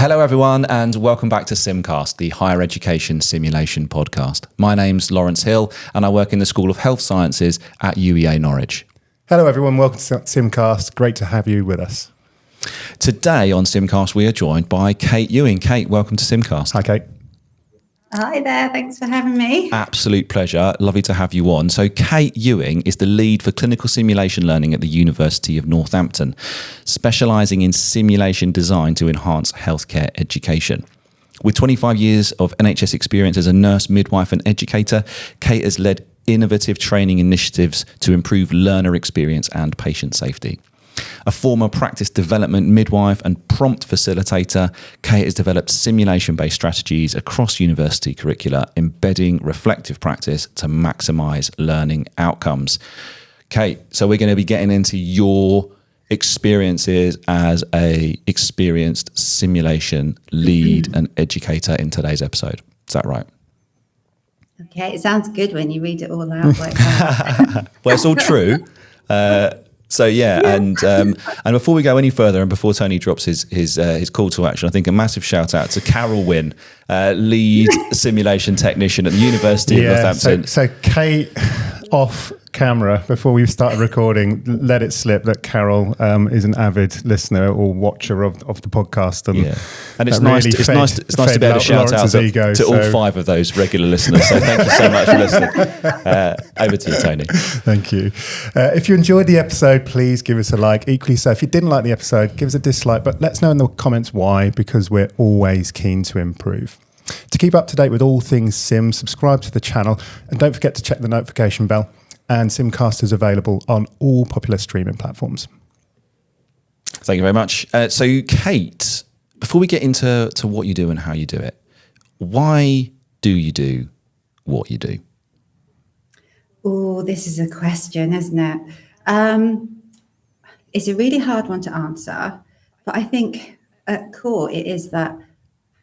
Hello everyone and welcome back to SimCast, the higher education simulation podcast. My name's Lawrence Hill and I work in the School of Health Sciences at UEA Norwich. Hello everyone, welcome to SimCast. Great to have you with us. Today on SimCast we are joined by Kate Ewing. Kate, welcome to SimCast. Hi Kate. Hi there, thanks for having me. Absolute pleasure, lovely to have you on. So Kate Ewing is the lead for clinical simulation learning at the University of Northampton, specialising in simulation design to enhance healthcare education. With 25 years of NHS experience as a nurse, midwife and educator, Kate has led innovative training initiatives to improve learner experience and patient safety. A former practice development midwife and prompt facilitator, Kate has developed simulation-based strategies across university curricula, embedding reflective practice to maximise learning outcomes. Kate, so we're going to be getting into your experiences as a experienced simulation lead and educator in today's episode. Is that right? Okay, it sounds good when you read it all out like that. Well, it's all true. And before we go any further, and before Tony drops his call to action, I think a massive shout out to Carol Wynn, lead simulation technician at the University of Northampton. So Kate, off camera before we started recording, let it slip that Carol is an avid listener or watcher of the podcast, and it's nice. It's nice to be able to shout out to all 5 of those regular listeners. So thank you so much for listening. Over to you, Tony. Thank you. If you enjoyed the episode, please give us a like. Equally so, if you didn't like the episode, give us a dislike, but let us know in the comments why, because we're always keen to improve. To keep up to date with all things Sim, subscribe to the channel and don't forget to check the notification bell. And SimCast is available on all popular streaming platforms. Thank you very much. So, Kate, before we get into what you do and how you do it, why do you do what you do? Oh, this is a question, isn't it? It's a really hard one to answer, but I think at core it is that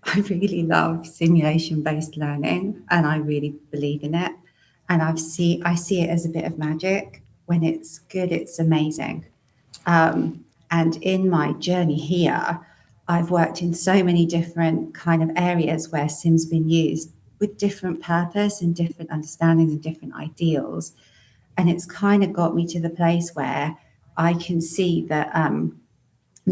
I really love simulation-based learning and I really believe in it. And I see it as a bit of magic. When it's good, it's amazing. And in my journey here, I've worked in so many different kind of areas where Sim's been used with different purpose and different understandings and different ideals. And it's kind of got me to the place where I can see that I'm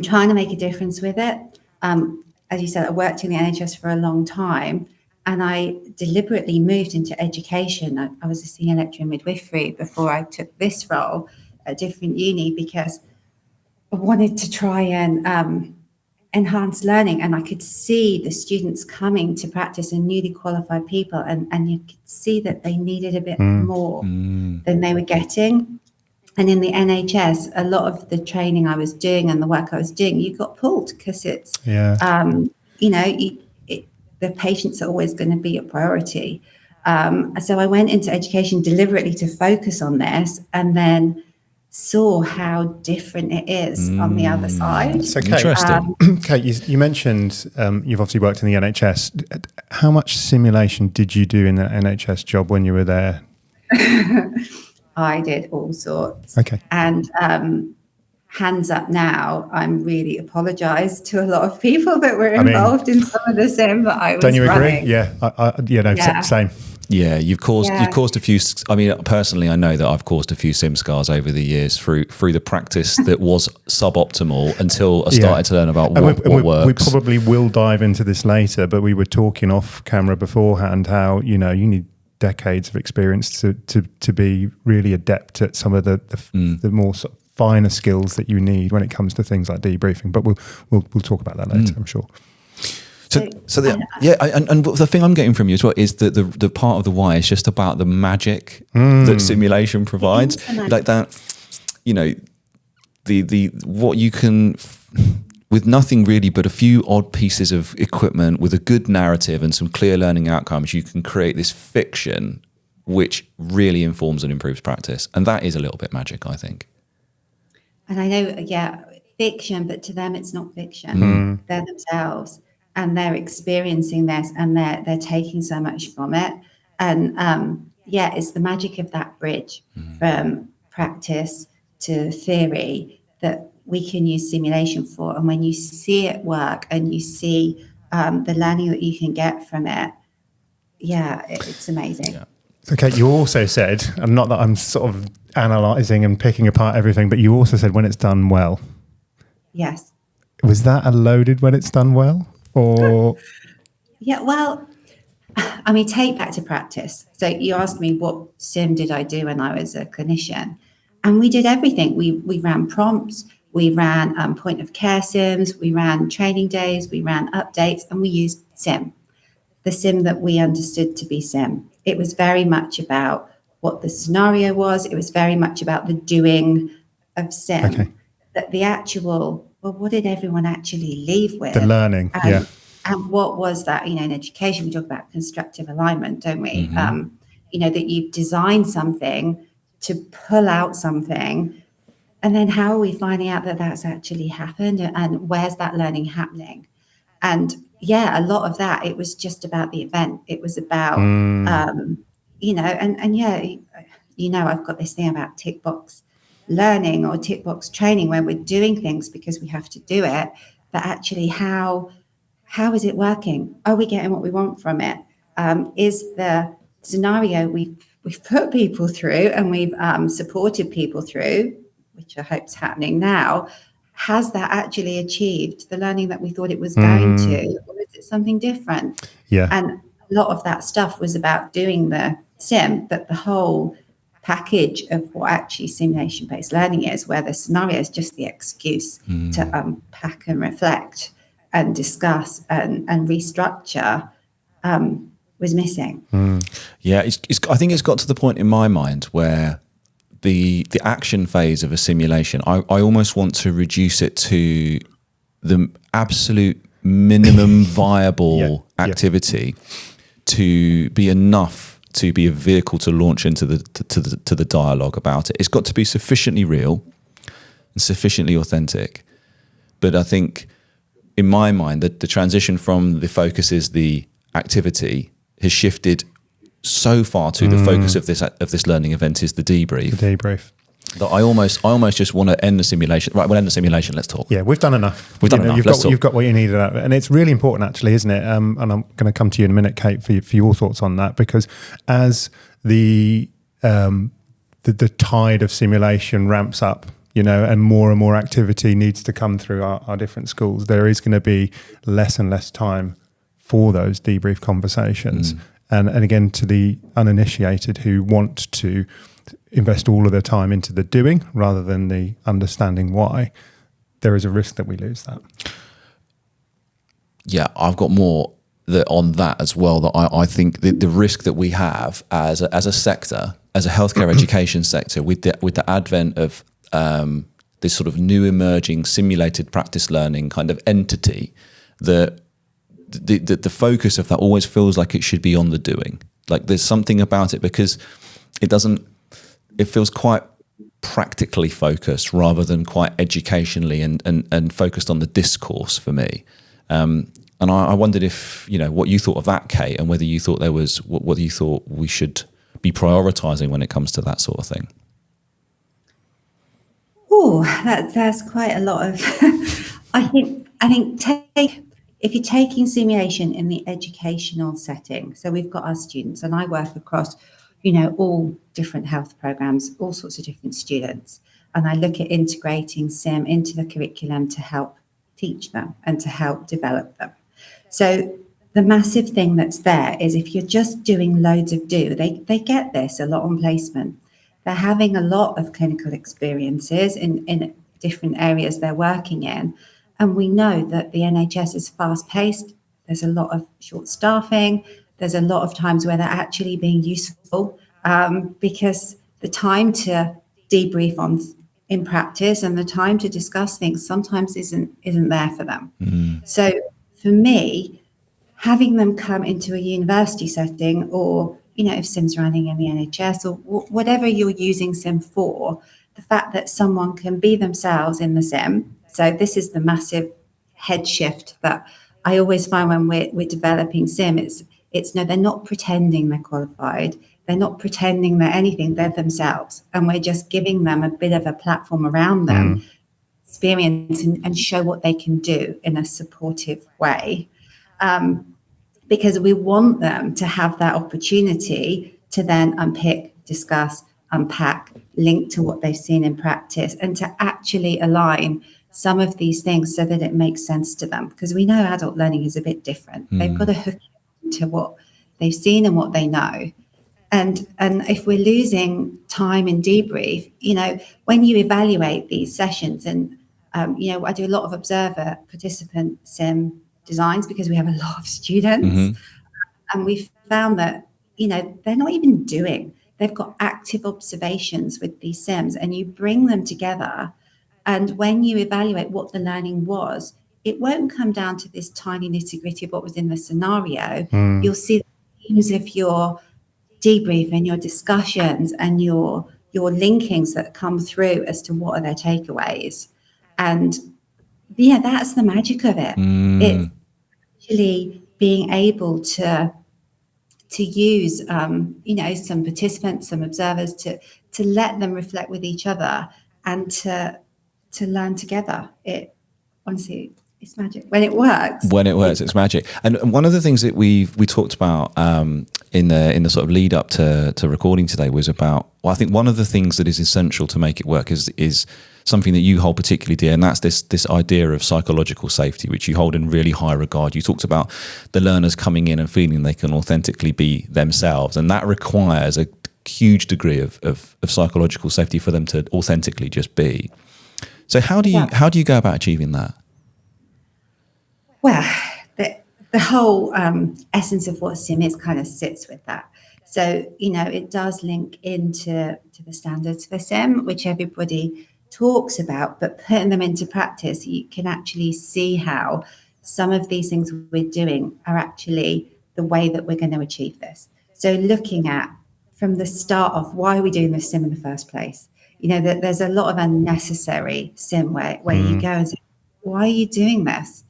trying to make a difference with it. As you said, I worked in the NHS for a long time. And I deliberately moved into education. I was a senior lecturer in midwifery before I took this role at a different uni because I wanted to try and enhance learning. And I could see the students coming to practice and newly qualified people. And you could see that they needed a bit more than they were getting. And in the NHS, a lot of the training I was doing and the work I was doing, you got pulled because it's, the patients are always going to be a priority. So I went into education deliberately to focus on this and then saw how different it is on the other side. So Kate, you mentioned you've obviously worked in the NHS. How much simulation did you do in that NHS job when you were there? I did all sorts. Okay. And hands up now, I'm really apologise to a lot of people that were involved in some of the sim that I was running. Don't you agree? Yeah, same. Yeah, you've caused a few. I mean, personally, I know that I've caused a few sim scars over the years through the practice that was suboptimal until I started to learn about what works. We probably will dive into this later, but we were talking off camera beforehand how you need decades of experience to be really adept at some of the more sort of finer skills that you need when it comes to things like debriefing, but we'll talk about that later, I'm sure. And the thing I'm getting from you as well is that the part of the why is just about the magic that simulation provides, like that. The what you can with nothing really but a few odd pieces of equipment with a good narrative and some clear learning outcomes, you can create this fiction which really informs and improves practice, and that is a little bit magic, I think. And I know, fiction, but to them it's not fiction. They're themselves and they're experiencing this and they're taking so much from it. And it's the magic of that bridge from practice to theory that we can use simulation for. And when you see it work and you see the learning that you can get from it, it's amazing. Yeah. So, Kate, you also said, and not that I'm sort of analysing and picking apart everything, but you also said when it's done well. Yes. Was that a loaded when it's done well? Or Yeah, well, I mean, take back to practice. So you asked me what sim did I do when I was a clinician, and we did everything. We ran prompts, we ran point of care sims, we ran training days, we ran updates, and we used sim, the sim that we understood to be sim. It was very much about what the scenario was. It was very much about the doing of sim. Okay. That the actual, well, what did everyone actually leave with? the learning, And what was that? In education, we talk about constructive alignment, don't we? That you've designed something to pull out something, and then how are we finding out that that's actually happened, and where's that learning happening? And a lot of that, it was just about the event. It was about, I've got this thing about tick box learning or tick box training where we're doing things because we have to do it, but actually how is it working? Are we getting what we want from it? Is the scenario we've put people through and we've supported people through, which I hope is happening now, has that actually achieved the learning that we thought it was going to, or is it something different? Yeah. And a lot of that stuff was about doing the sim, but the whole package of what actually simulation-based learning is, where the scenario is just the excuse to unpack and reflect and discuss and restructure, was missing. Yeah, I think it's got to the point in my mind where the action phase of a simulation, I almost want to reduce it to the absolute minimum viable activity to be enough to be a vehicle to launch into the dialogue about it. It's got to be sufficiently real and sufficiently authentic. But I think, in my mind, that the transition from the focus is the activity has shifted so far to the focus of this learning event is the debrief. The debrief. That I almost just want to end the simulation. Right, we'll end the simulation. Let's talk. Yeah, we've done enough. We've done enough. You've got what you needed out of it. And it's really important, actually, isn't it? And I'm going to come to you in a minute, Kate, for your thoughts on that, because as the tide of simulation ramps up, and more activity needs to come through our different schools, there is going to be less and less time for those debrief conversations. And again, to the uninitiated who want to invest all of their time into the doing rather than the understanding why, there is a risk that we lose that. Yeah, I've got more on that as well. That I think the risk that we have as a sector, as a healthcare education sector, with the advent of this sort of new emerging simulated practice learning kind of entity, that the focus of that always feels like it should be on the doing. Like there's something about it because it feels quite practically focused rather than quite educationally and focused on the discourse for me. And I wondered if, what you thought of that, Kate, and whether you thought whether you thought we should be prioritising when it comes to that sort of thing. Oh, that's quite a lot of. I think if you're taking simulation in the educational setting, so we've got our students, and I work across, all different health programs, all sorts of different students, and I look at integrating sim into the curriculum to help teach them and to help develop them. So the massive thing that's there is if you're just doing loads of they get this a lot on placement. They're having a lot of clinical experiences in different areas they're working in. And we know that the NHS is fast-paced. There's a lot of short staffing. There's a lot of times where they're actually being useful because the time to debrief in practice and the time to discuss things sometimes isn't there for them. So for me, having them come into a university setting, or if SIM's running in the NHS or whatever you're using SIM for, the fact that someone can be themselves in the SIM. So this is the massive head shift that I always find when we're developing SIM. It's no, they're not pretending they're qualified. They're not pretending they're anything. They're themselves. And we're just giving them a bit of a platform around them experience and show what they can do in a supportive way. Because we want them to have that opportunity to then unpick, discuss, unpack, link to what they've seen in practice, and to actually align some of these things so that it makes sense to them. Because we know adult learning is a bit different. They've got to hook into what they've seen and what they know. And if we're losing time in debrief, when you evaluate these sessions, and I do a lot of observer participant sim designs because we have a lot of students, and we've found that they're not even doing. They've got active observations with these sims, and you bring them together, and when you evaluate what the learning was, it won't come down to this tiny nitty-gritty of what was in the scenario. You'll see the themes of your debrief and your discussions and your linkings that come through as to what are their takeaways. And that's the magic of it. It's actually being able to use some participants, some observers, to let them reflect with each other and to learn together. It honestly, it's magic when it works. When it works, it's magic. And one of the things that we talked about in the sort of lead up to recording today was about, well, I think one of the things that is essential to make it work is something that you hold particularly dear, and that's this idea of psychological safety, which you hold in really high regard. You talked about the learners coming in and feeling they can authentically be themselves, and that requires a huge degree of psychological safety for them to authentically just be. So how do you go about achieving that? Well, the whole essence of what sim is kind of sits with that. So, it does link into the standards for sim, which everybody talks about, but putting them into practice, you can actually see how some of these things we're doing are actually the way that we're going to achieve this. So looking at from the start of why are we doing this sim in the first place? That there's a lot of unnecessary sim where you go and say, why are you doing this?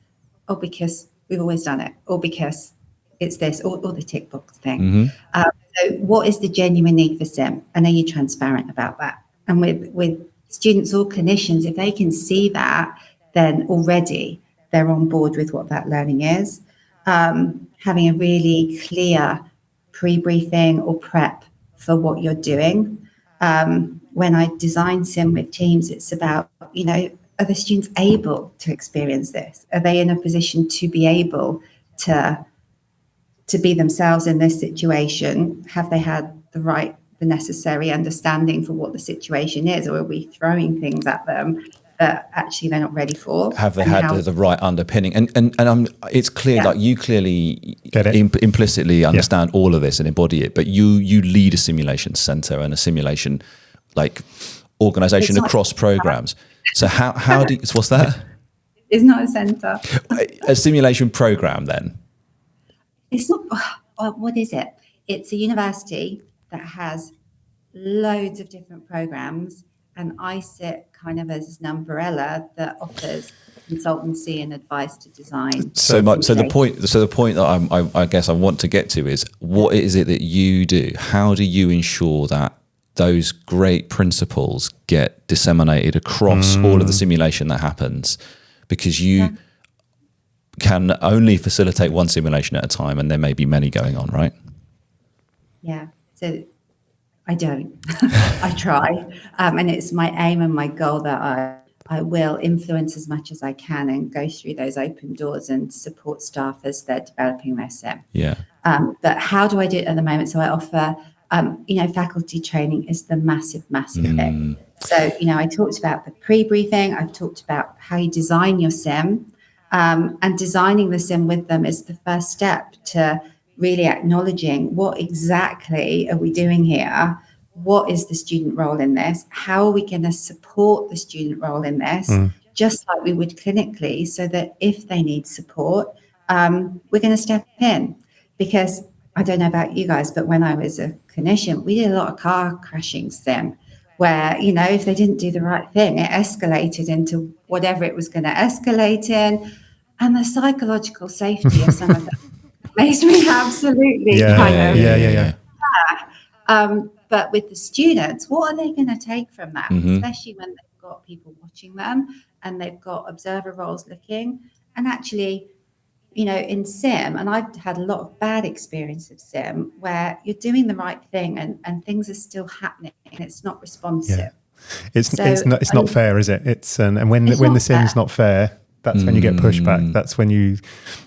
Oh, because we've always done it, or because it's this, or the tick box thing. So what is the genuine need for sim? And are you transparent about that? And with students or clinicians, if they can see that, then already they're on board with what that learning is. Having a really clear pre-briefing or prep for what you're doing. When I design sim with teams, it's about, are the students able to experience this? Are they in a position to be able to be themselves in this situation? Have they had the necessary understanding for what the situation is, or are we throwing things at them that actually they're not ready for? Have they had the right underpinning? And it's clear, like you clearly implicitly understand all of this and embody it, but you lead a simulation center and a simulation organization across programs. So how do you, what's that? It's not a center. A simulation program then? It's not, what is it? It's a university that has loads of different programs, and I sit kind of as an umbrella that offers consultancy and advice to design. So the point that I guess I want to get to is, what is it that you do? How do you ensure that those great principles get disseminated across all of the simulation that happens? Because you can only facilitate one simulation at a time, and there may be many going on, right? Yeah. So I don't. I try. And it's my aim and my goal that I will influence as much as I can and go through those open doors and support staff as they're developing their sim. Yeah. But how do I do it at the moment? So I offer, faculty training is the massive thing. So, I talked about the pre-briefing. I've talked about how you design your sim. And designing the sim with them is the first step to really acknowledging what exactly are we doing here? What is the student role in this? How are we going to support the student role in this? Just like we would clinically, so that if they need support, we're going to step in. Because I don't know about you guys, but when I was a clinician, we did a lot of car crashing sim where, if they didn't do the right thing, it escalated into whatever it was going to escalate in. And the psychological safety of some of them makes me absolutely but with the students, what are they going to take from that, especially when they've got people watching them? and they've got observer roles looking. And actually, you know, in sim, and I've had a lot of bad experience of sim where you're doing the right thing and things are still happening and it's not responsive. It's not fair, is it? It's and when the sim's not fair, that's when you get pushback. That's when you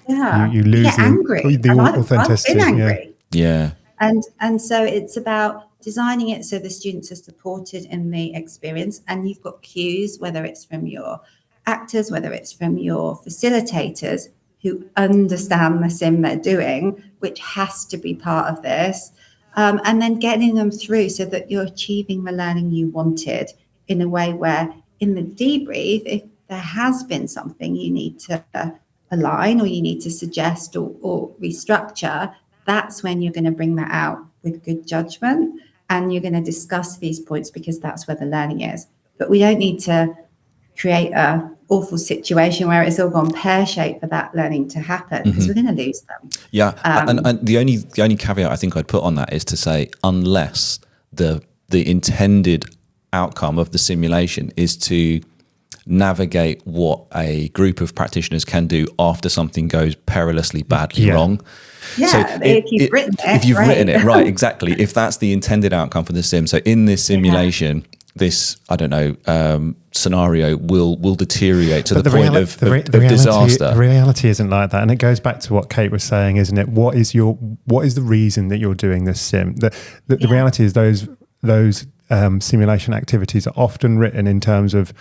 lose the authenticity. I've been angry. Yeah. And so it's about designing it so the students are supported in the experience, and you've got cues, whether it's from your actors, whether it's from your facilitators who understand the sim they're doing, which has to be part of this, and then getting them through so that you're achieving the learning you wanted in a way where in the debrief, if there has been something you need to align or you need to suggest or restructure, that's when you're going to bring that out with good judgment, and you're going to discuss these points because that's where the learning is. But we don't need to create a awful situation where it's all gone pear-shaped for that learning to happen, because we're going to lose them. Yeah, and the only caveat I think I'd put on that is to say, unless the intended outcome of the simulation is to navigate what a group of practitioners can do after something goes perilously badly wrong. Yeah, so if you've written it, right, exactly. If that's the intended outcome for the sim, so in this simulation, this, I don't know, scenario will deteriorate to the point of disaster. The reality isn't like that, and it goes back to what Kate was saying, isn't it? What is the reason that you're doing this sim? The reality is those simulation activities are often written in terms of,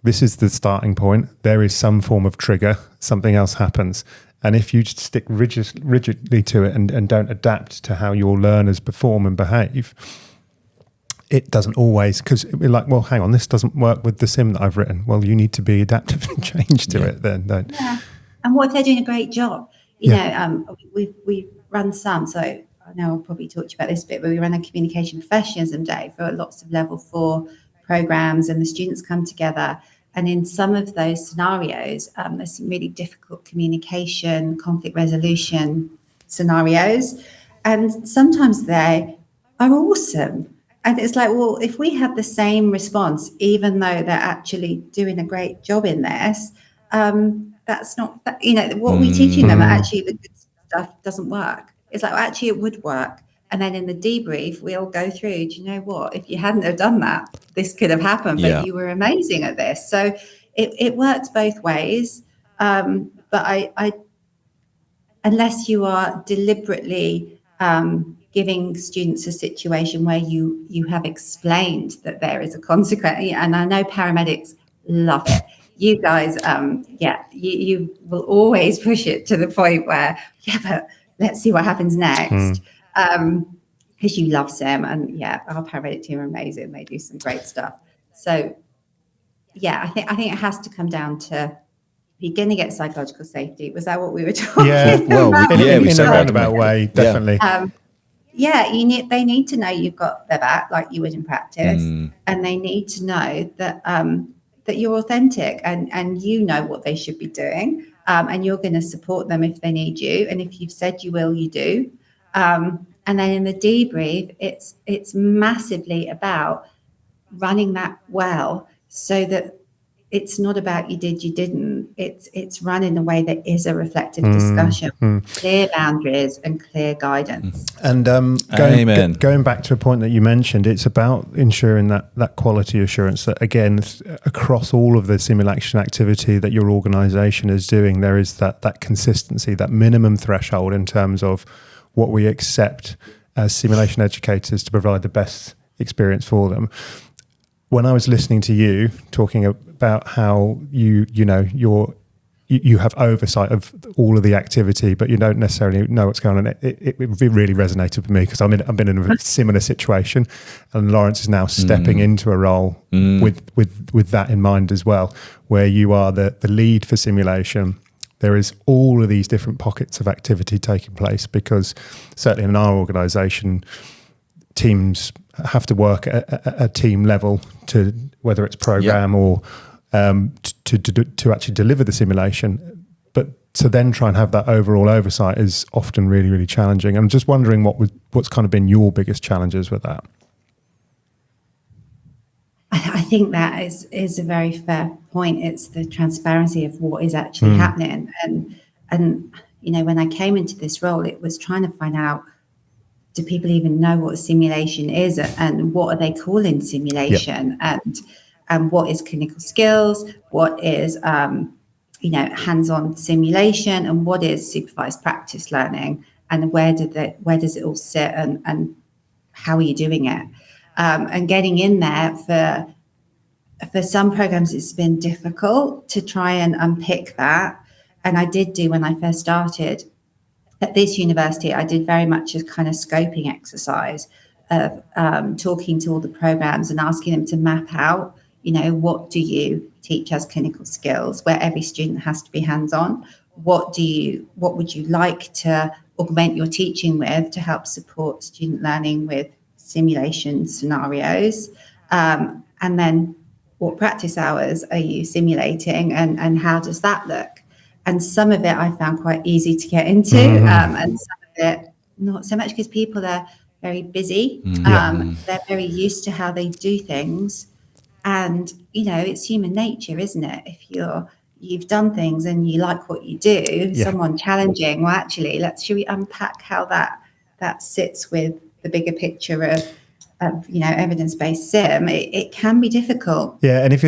this is the starting point. There is some form of trigger. Something else happens. And if you stick rigidly to it and don't adapt to how your learners perform and behave, it doesn't always, because it'll be like, well, hang on, this doesn't work with the sim that I've written. Well, you need to be adaptive and change to it then, don't you? Yeah. And what if they're doing a great job? You know, we've run some, so I know I'll probably talk to you about this bit, but we run a communication professionalism day for lots of level 4 programs, and the students come together. And in some of those scenarios, there's some really difficult communication, conflict resolution scenarios. And sometimes they are awesome. And it's like, well, if we had the same response, even though they're actually doing a great job in this, that's not, you know, what we're teaching them, actually the good stuff doesn't work. It's like, well, actually it would work. And then in the debrief, we'll go through, do you know what? If you hadn't have done that, this could have happened, but you were amazing at this. So it works both ways. But I unless you are deliberately giving students a situation where you have explained that there is a consequence, and I know paramedics love it. You guys, you will always push it to the point where, but let's see what happens next. Because you love sim, and our paramedic team are amazing. They do some great stuff. So I think it has to come down to, you're going to get psychological safety. Was that what we were talking about? In a roundabout way, definitely. They need to know you've got their back, like you would in practice, and they need to know that that you're authentic and you know what they should be doing, and you're going to support them if they need you, and if you've said you will, you do. And then in the debrief, it's massively about running that well, so that it's not about you did, you didn't. It's run in a way that is a reflective discussion, clear boundaries and clear guidance. And going back to a point that you mentioned, it's about ensuring that quality assurance that, again, across all of the simulation activity that your organisation is doing, there is that consistency, that minimum threshold in terms of what we accept as simulation educators to provide the best experience for them. When I was listening to you talking about how you have oversight of all of the activity, but you don't necessarily know what's going on, it really resonated with me, because I've been in a similar situation, and Lawrence is now stepping into a role with that in mind as well, where you are the lead for simulation. There is all of these different pockets of activity taking place, because certainly in our organisation, teams have to work at a team level to, whether it's program or to actually deliver the simulation. But to then try and have that overall oversight is often really, really challenging. I'm just wondering what's kind of been your biggest challenges with that. I think that is a very fair point. It's the transparency of what is actually happening. And when I came into this role, it was trying to find out, do people even know what a simulation is, and what are they calling simulation, and what is clinical skills, what is hands-on simulation, and what is supervised practice learning, and where does it all sit, and how are you doing it? And getting in there for some programs, it's been difficult to try and unpick that. And I did do, when I first started at this university, I did very much a kind of scoping exercise of talking to all the programs and asking them to map out, what do you teach as clinical skills, where every student has to be hands-on? What would you like to augment your teaching with to help support student learning with simulation scenarios? And then what practice hours are you simulating, and how does that look? And some of it I found quite easy to get into, and some of it not so much, because people are very busy. They're very used to how they do things. And, it's human nature, isn't it? If you've done things and you like what you do, someone challenging, well, actually, should we unpack how that sits with the bigger picture of evidence-based sim? It can be difficult. Yeah, and if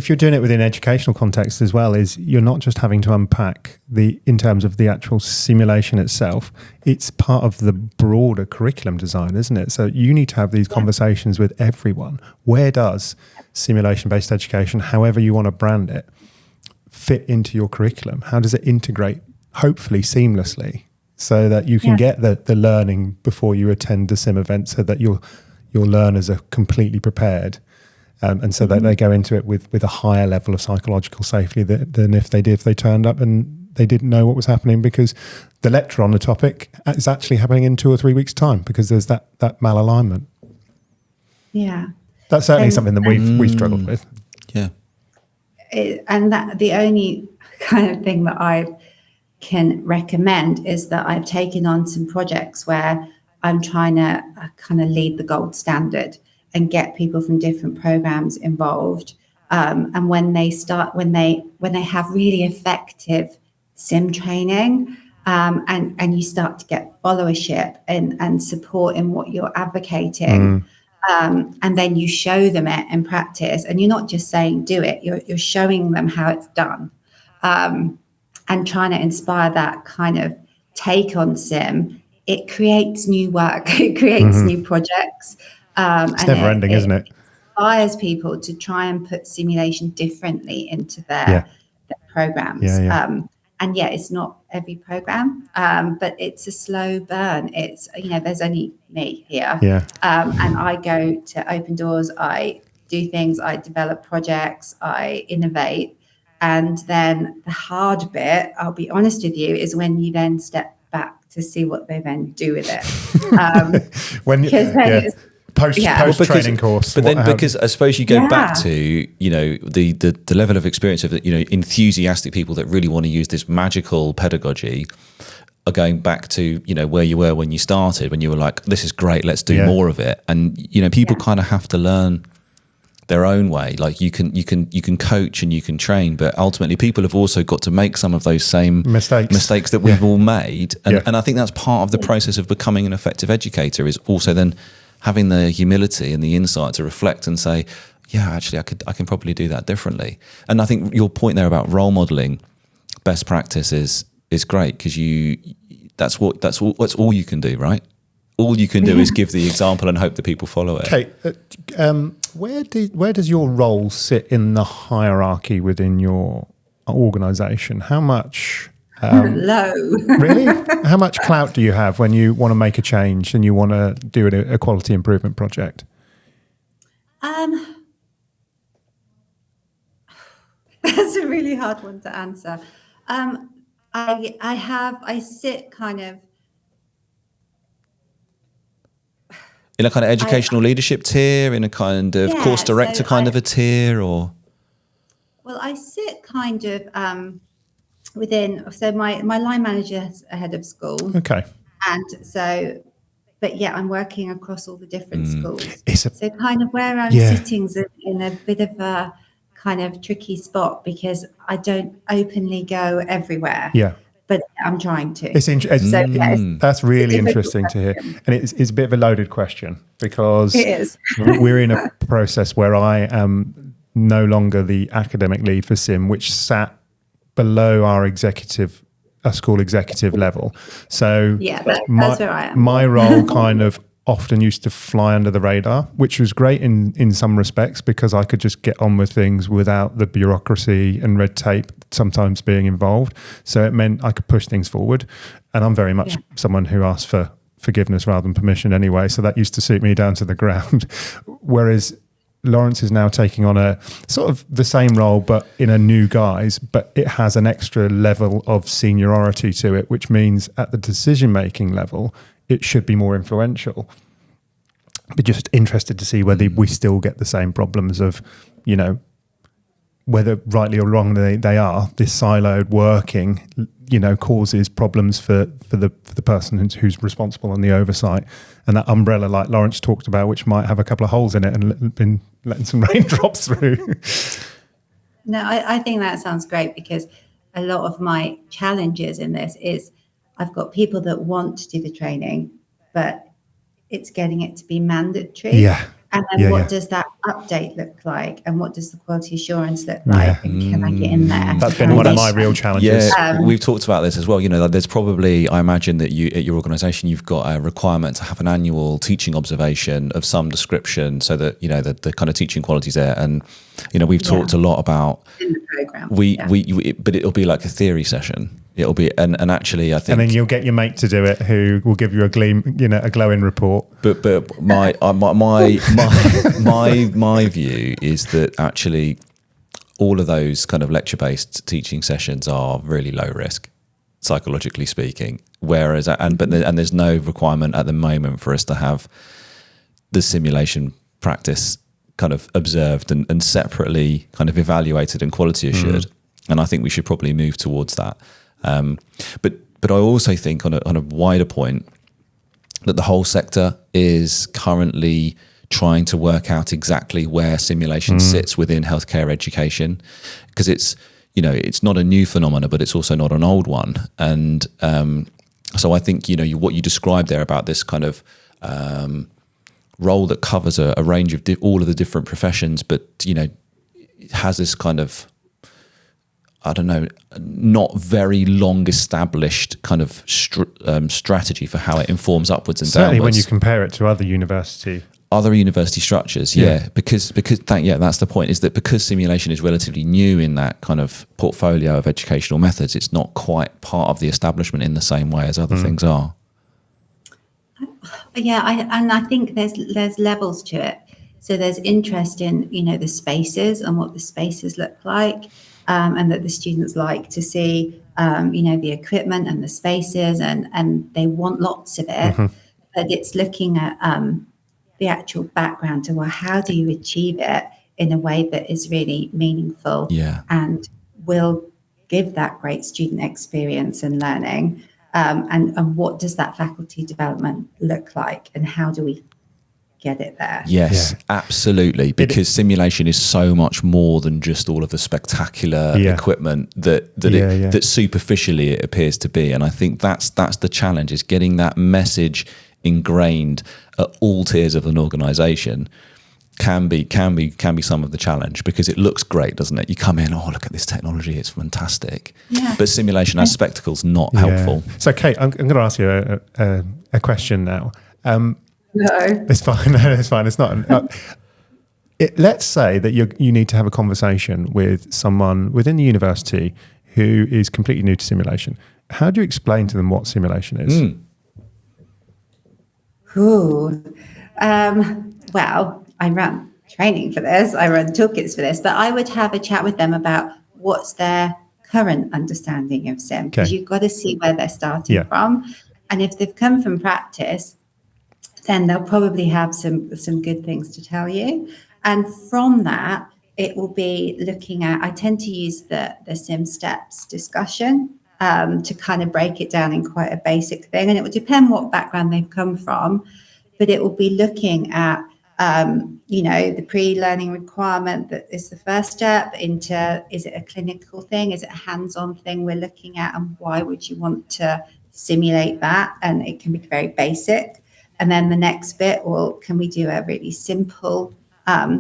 you're doing it within educational context as well, is you're not just having to unpack in terms of the actual simulation itself. It's part of the broader curriculum design, isn't it? So you need to have these conversations with everyone. Where does simulation-based education, however you want to brand it, fit into your curriculum? How does it integrate, hopefully seamlessly, so that you can get the learning before you attend the sim event, so that your learners are completely prepared, and so that they go into it with a higher level of psychological safety than if they turned up and they didn't know what was happening, because the lecture on the topic is actually happening in 2 or 3 weeks' time, because there's that malalignment. Yeah. That's certainly something that we've struggled with. Yeah. And that the only kind of thing that I can recommend is that I've taken on some projects where I'm trying to kind of lead the gold standard and get people from different programs involved. And when they have really effective sim training, and you start to get followership and support in what you're advocating, and then you show them it in practice, and you're not just saying do it, you're showing them how it's done, and trying to inspire that kind of take on sim. It creates new work, it creates new projects. It's never ending, isn't it? Inspires people to try and put simulation differently into their programs. And it's not every program, but it's a slow burn. It's, there's only me here. And I go to open doors, I do things, I develop projects, I innovate. And then the hard bit, I'll be honest with you, is when you then step back to see what they then do with it. Post training course, but then because I suppose you go back to the level of experience of enthusiastic people that really want to use this magical pedagogy are going back to where you were when you started, when you were like, this is great, let's do more of it. And people kind of have to learn their own way. Like you can coach and you can train, but ultimately people have also got to make some of those same mistakes that we've all made. And I think that's part of the process of becoming an effective educator, is also then having the humility and the insight to reflect and say, actually I can probably do that differently. And I think your point there about role modeling best practice is great, because that's all you can do, right? All you can do is give the example and hope that people follow it. Kate, where does your role sit in the hierarchy within your organisation? How much? Low. Really? How much clout do you have when you want to make a change and you want to do a quality improvement project? That's a really hard one to answer. I sit kind of in a kind of educational leadership tier, in a kind of course director kind of a tier, or? Well, I sit kind of within. So my line manager is a head of school. Okay. And so but yeah, I'm working across all the different schools. So kind of where I'm sitting's in a bit of a kind of tricky spot because I don't openly go everywhere. Yeah. But I'm trying to. That's really interesting to hear. And it's a bit of a loaded question because it is. We're in a process where I am no longer the academic lead for Sim, which sat below our school executive level. So that's where I am. My role kind of often used to fly under the radar, which was great in some respects because I could just get on with things without the bureaucracy and red tape sometimes being involved. So it meant I could push things forward. And I'm very much someone who asks for forgiveness rather than permission anyway. So that used to suit me down to the ground. Whereas Lawrence is now taking on a sort of the same role, but in a new guise, but it has an extra level of seniority to it, which means at the decision-making level, it should be more influential. But just interested to see whether we still get the same problems of, whether rightly or wrongly they are, this siloed working, causes problems for the person who's responsible on the oversight. And that umbrella, like Lawrence talked about, which might have a couple of holes in it and been letting some raindrops through. No, I think that sounds great because a lot of my challenges in this is I've got people that want to do the training, but it's getting it to be mandatory. Yeah. And then what does that update look like? And what does the quality assurance look like? And can I get in there? That's been one of my real challenges. Yeah, we've talked about this as well. There's probably, I imagine that you at your organisation, you've got a requirement to have an annual teaching observation of some description so that, the kind of teaching quality's there. And, we've talked a lot about in the programme. But it'll be like a theory session. It'll be, and actually, I think, and then you'll get your mate to do it, who will give you a glowing report. But my view is that actually, all of those kind of lecture-based teaching sessions are really low risk, psychologically speaking. Whereas, and there's no requirement at the moment for us to have the simulation practice kind of observed and separately kind of evaluated and quality assured. And I think we should probably move towards that. But I also think on a wider point that the whole sector is currently trying to work out exactly where simulation sits within healthcare education, because it's not a new phenomenon, but it's also not an old one. And so I think what you described there about this kind of role that covers a range of all of the different professions, but it has this kind of, I don't know, not very long established kind of strategy for how it informs upwards and certainly downwards. When you compare it to other university structures, because that's the point, is that because simulation is relatively new in that kind of portfolio of educational methods, it's not quite part of the establishment in the same way as other things are. Yeah, I think there's levels to it. So there's interest in the spaces and what the spaces look like. And that the students like to see, the equipment and the spaces, and they want lots of it. But it's looking at the actual background to, well, how do you achieve it in a way that is really meaningful and will give that great student experience and learning? And what does that faculty development look like? And how do we get it there? Yes, absolutely. Because simulation is so much more than just all of the spectacular equipment that superficially it appears to be. And I think that's the challenge, is getting that message ingrained at all tiers of an organisation. Can be some of the challenge, because it looks great, doesn't it? You come in, look at this technology, it's fantastic. Yeah. But simulation as spectacle's not helpful. So Kate, I'm going to ask you a question now. No, it's fine. No, it's fine. It's not. Let's say that you need to have a conversation with someone within the university who is completely new to simulation. How do you explain to them what simulation is? Well, I run training for this. I run toolkits for this. But I would have a chat with them about what's their current understanding of sim, because you've got to see where they're starting from. And if they've come from practice, then they'll probably have some good things to tell you. And from that, it will be looking at, I tend to use the sim steps discussion to kind of break it down in quite a basic thing. And it will depend what background they've come from, but it will be looking at, the pre-learning requirement that is the first step into, is it a clinical thing? Is it a hands-on thing we're looking at? And why would you want to simulate that? And it can be very basic. And then the next bit, well, can we do a really simple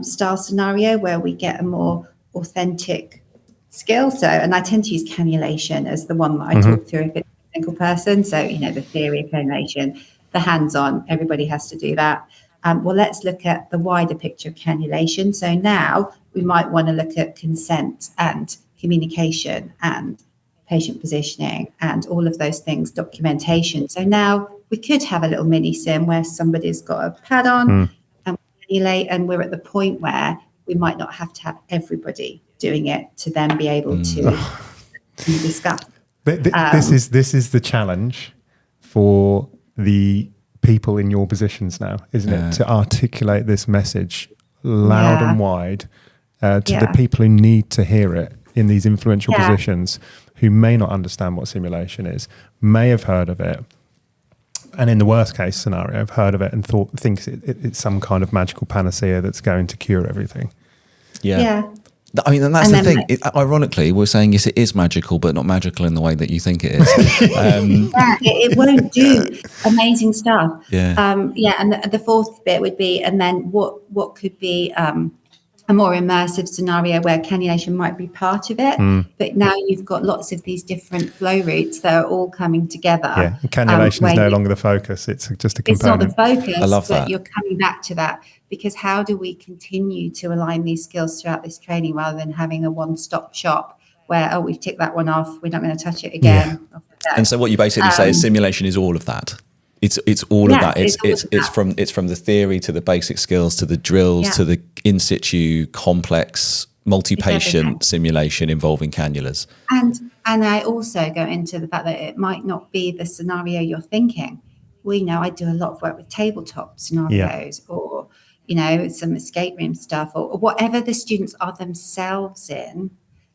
style scenario where we get a more authentic skill? So, and I tend to use cannulation as the one that I talk through if it's a single person. So, the theory of cannulation, the hands-on, everybody has to do that. Well, let's look at the wider picture of cannulation. So now we might want to look at consent and communication and patient positioning and all of those things, documentation. So now we could have a little mini sim where somebody's got a pad on and cannulate, and we're at the point where we might not have to have everybody doing it to then be able to discuss. This is the challenge for the people in your positions now, isn't it? To articulate this message loud and wide to the people who need to hear it in these influential positions, who may not understand what simulation is, may have heard of it, and in the worst case scenario have heard of it and thinks it's some kind of magical panacea that's going to cure everything. I mean, and that's the thing. Ironically, we're saying, yes, it is magical, but not magical in the way that you think it is. It won't do amazing stuff. Yeah. And the fourth bit would be, and then what could be a more immersive scenario where cannulation might be part of it, but now you've got lots of these different flow routes that are all coming together. Yeah, and cannulation is no longer the focus. It's just a component. It's not the focus. I love that. But you're coming back to that, because how do we continue to align these skills throughout this training rather than having a one-stop shop where, we've ticked that one off, we're not going to touch it again. And so what you basically say is simulation is all of that. It's all of that. It's from the theory to the basic skills to the drills to the in situ complex multi-patient simulation involving cannulas. And I also go into the fact that it might not be the scenario you're thinking. I do a lot of work with tabletop scenarios or some escape room stuff or whatever the students are themselves in,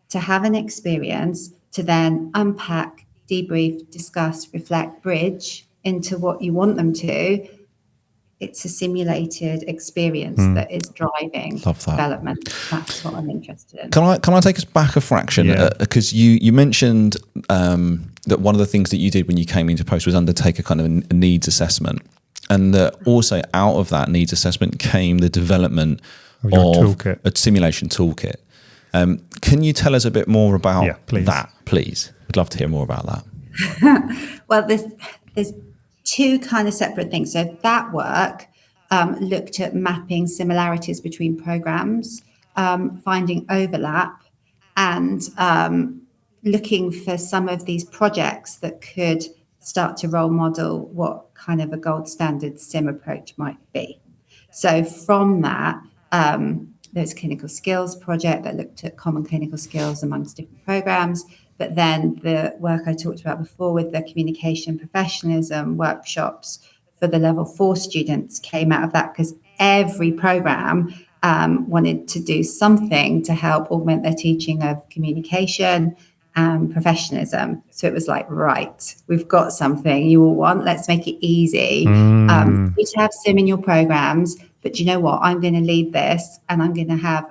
to have an experience to then unpack, debrief, discuss, reflect, bridge into what you want them to. It's a simulated experience that is driving development. That's what I'm interested in. Can I take us back a fraction? Because you mentioned that one of the things that you did when you came into post was undertake a kind of a needs assessment, and that also out of that needs assessment came the development of a simulation toolkit. Can you tell us a bit more about that, please? I'd love to hear more about that. Well, there's two kind of separate things. So that work looked at mapping similarities between programs, finding overlap, and looking for some of these projects that could start to role model what kind of a gold standard sim approach might be. So from that, there's a clinical skills project that looked at common clinical skills amongst different programs. But then the work I talked about before with the communication professionalism workshops for the level 4 students came out of that, because every program wanted to do something to help augment their teaching of communication and professionalism. So it was like, right, we've got something you all want. Let's make it easy. You should have sim in your programs, but you know what? I'm going to lead this, and I'm going to have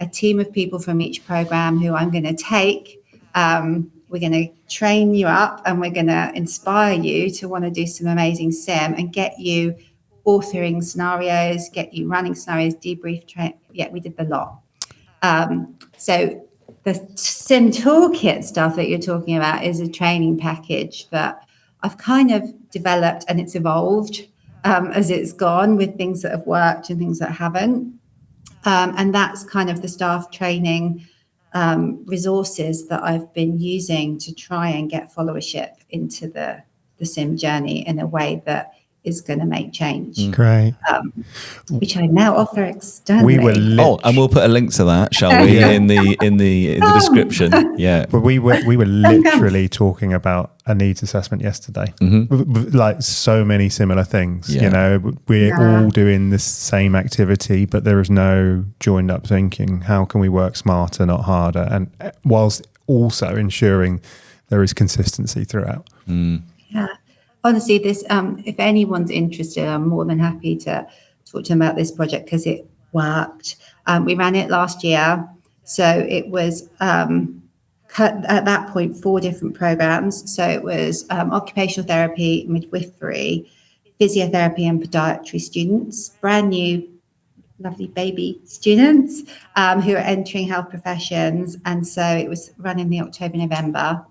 a team of people from each program who I'm going to take. We're going to train you up, and we're going to inspire you to want to do some amazing sim and get you authoring scenarios, get you running scenarios, debrief, train. Yeah, we did the lot. So the sim toolkit stuff that you're talking about is a training package that I've kind of developed, and it's evolved as it's gone, with things that have worked and things that haven't. And that's kind of the staff training resources that I've been using to try and get followership into the sim journey in a way that is going to make change. Great. Which I now offer externally. And we'll put a link to that, shall we, in the description. Yeah. But we were literally talking about a needs assessment yesterday. Like so many similar things. We're all doing the same activity, but there is no joined up thinking. How can we work smarter, not harder? And whilst also ensuring there is consistency throughout. Yeah. Honestly, this if anyone's interested, I'm more than happy to talk to them about this project because it worked. We ran it last year. So it was cut at that point 4 different programs. So it was occupational therapy, midwifery, physiotherapy and podiatry students, brand new lovely baby students who are entering health professions. And so it was run in the October, November.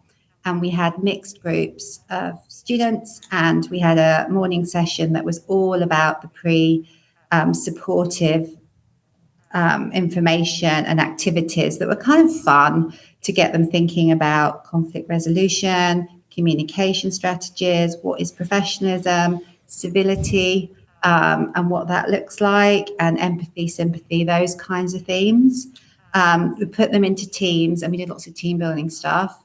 And we had mixed groups of students, and we had a morning session that was all about the supportive information and activities that were kind of fun to get them thinking about conflict resolution, communication strategies, what is professionalism, civility, and what that looks like, and empathy, sympathy, those kinds of themes. We put them into teams, and we did lots of team building stuff.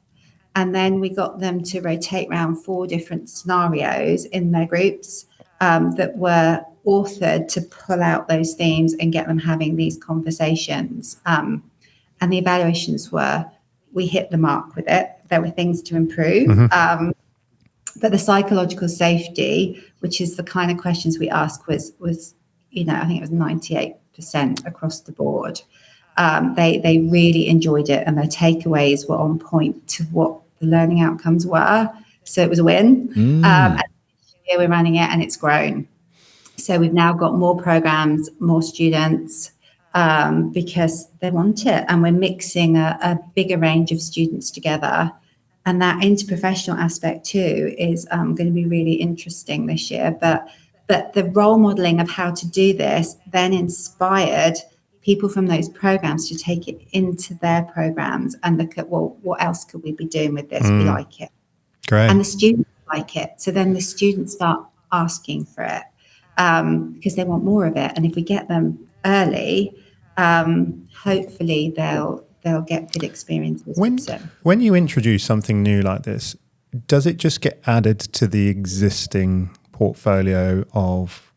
And then we got them to rotate around 4 different scenarios in their groups that were authored to pull out those themes and get them having these conversations. And the evaluations were, we hit the mark with it. There were things to improve. But the psychological safety, which is the kind of questions we ask, was I think it was 98% across the board. They really enjoyed it, and their takeaways were on point to what the learning outcomes were. So it was a win. And here we're running it, and it's grown. So we've now got more programs, more students, because they want it. And we're mixing a bigger range of students together. And that interprofessional aspect too is going to be really interesting this year. But the role modeling of how to do this then inspired people from those programs to take it into their programs and look at, well, what else could we be doing with this? We like it. Great. And the students like it. So then the students start asking for it because they want more of it. And if we get them early, hopefully they'll get good experiences. When you introduce something new like this, does it just get added to the existing portfolio of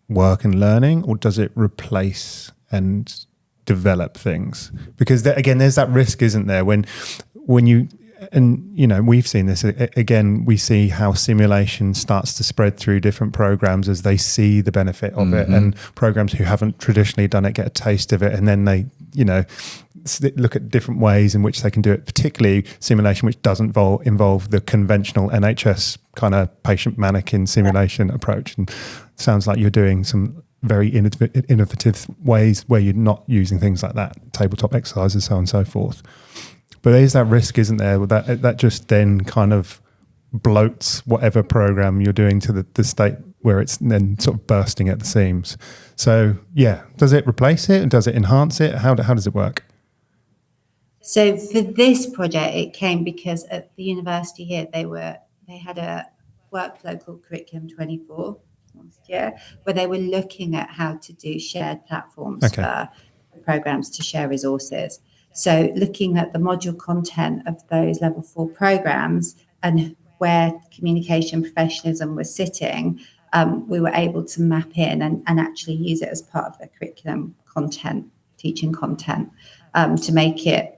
work and learning, or does it replace and develop things? Because again, there's that risk, isn't there? When you, and we've seen this again, we see how simulation starts to spread through different programs as they see the benefit of it, and programs who haven't traditionally done it get a taste of it, and then they look at different ways in which they can do it, particularly simulation which doesn't involve the conventional NHS kind of patient mannequin simulation approach. And it sounds like you're doing some very innovative ways where you're not using things like that, tabletop exercises, so on and so forth. But there's that risk, isn't there, that just then kind of bloats whatever program you're doing to the state where it's then sort of bursting at the seams. So yeah, does it replace it? Does it enhance it? How does it work? So for this project, it came because at the university here, they had a workflow called Curriculum 24 last year, where they were looking at how to do shared platforms for programs to share resources. So looking at the module content of those level 4 programs and where communication professionalism was sitting, we were able to map in and actually use it as part of the curriculum content, teaching content, to make it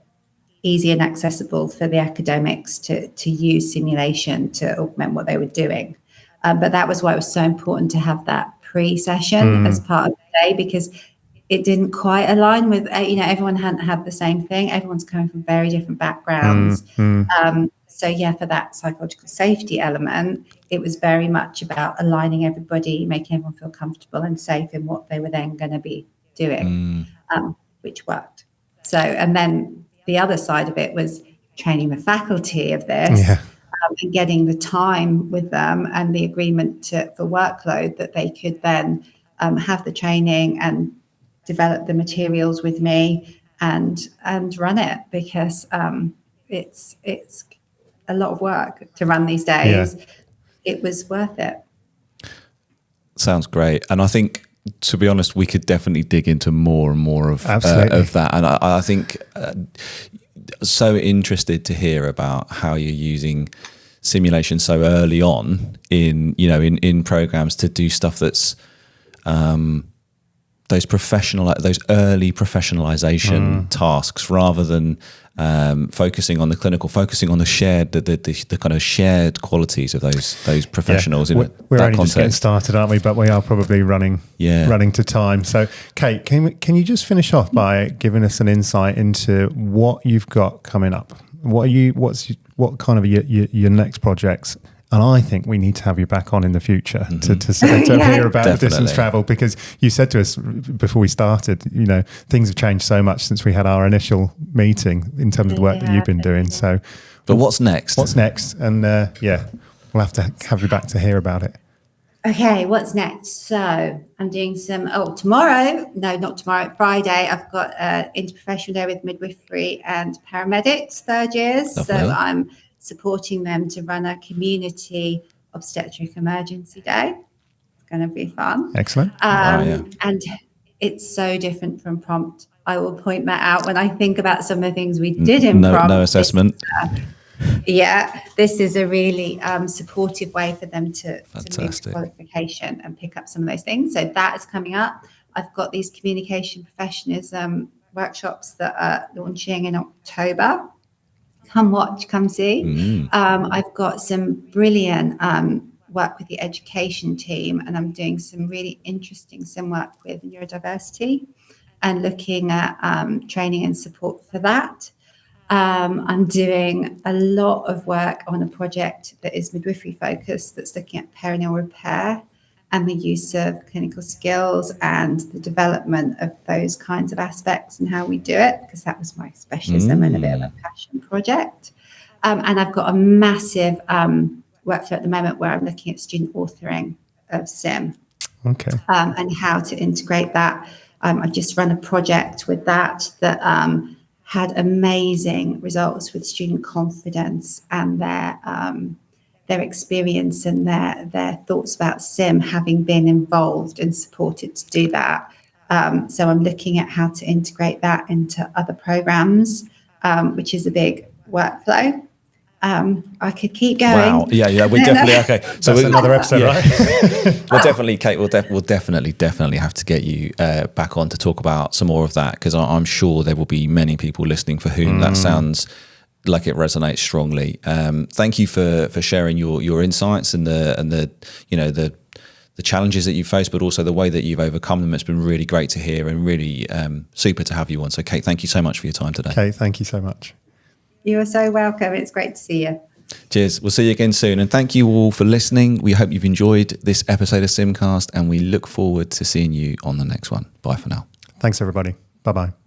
easy and accessible for the academics to use simulation to augment what they were doing. But that was why it was so important to have that pre-session as part of the day, because it didn't quite align with, everyone hadn't had the same thing. Everyone's coming from very different backgrounds. So yeah, for that psychological safety element, it was very much about aligning everybody, making everyone feel comfortable and safe in what they were then going to be doing, which worked. So, and then the other side of it was training the faculty of this and getting the time with them and the agreement for workload that they could then have the training and develop the materials with me and run it, because it's a lot of work to run these days. It was worth it. Sounds great. And I think, to be honest, we could definitely dig into more and more of that. And I think so interested to hear about how you're using simulation so early on in programs to do stuff that's those early professionalization tasks, rather than focusing on the clinical, focusing on the shared, the kind of shared qualities of those professionals. Yeah. We're that only context. just getting started, aren't we? But we are probably running to time. So, Kate, can you just finish off by giving us an insight into what you've got coming up? What kind of your next projects? And I think we need to have you back on in the future to hear about the distance travel, because you said to us before we started, things have changed so much since we had our initial meeting in terms of the work that you've been doing. So, but what's next? And we'll have to have you back to hear about it. Okay, what's next? So I'm doing tomorrow. No, not tomorrow. Friday, I've got interprofessional day with midwifery and paramedics, third years. Lovely. So I'm supporting them to run a community obstetric emergency day. It's going to be fun. Excellent. And it's so different from prompt. I will point that out when I think about some of the things we did in prompt. No assessment. This is a really supportive way for them to move to qualification and pick up some of those things. So that is coming up. I've got these communication professionalism workshops that are launching in October. Come watch, come see. I've got some brilliant work with the education team, and I'm doing some really interesting sim work with neurodiversity and looking at training and support for that. I'm doing a lot of work on a project that is midwifery focused, that's looking at perineal repair and the use of clinical skills and the development of those kinds of aspects and how we do it, because that was my specialism and a bit of a passion project. And I've got a massive workflow at the moment where I'm looking at student authoring of SIM. Okay. And how to integrate that. I've just run a project with that had amazing results with student confidence and their experience and their thoughts about SIM, having been involved and supported to do that. So I'm looking at how to integrate that into other programs, which is a big workflow. I could keep going. Wow. Yeah. We're definitely okay. So that's another episode, right? Well, definitely, Kate. We'll definitely have to get you back on to talk about some more of that, because I'm sure there will be many people listening for whom that sounds like it resonates strongly. Thank you for sharing your insights and the challenges that you faced, but also the way that you've overcome them. It's been really great to hear and really super to have you on. So, Kate, thank you so much for your time today. Kate, thank you so much. You are so welcome. It's great to see you. Cheers. We'll see you again soon. And thank you all for listening. We hope you've enjoyed this episode of SimCast, and we look forward to seeing you on the next one. Bye for now. Thanks, everybody. Bye-bye.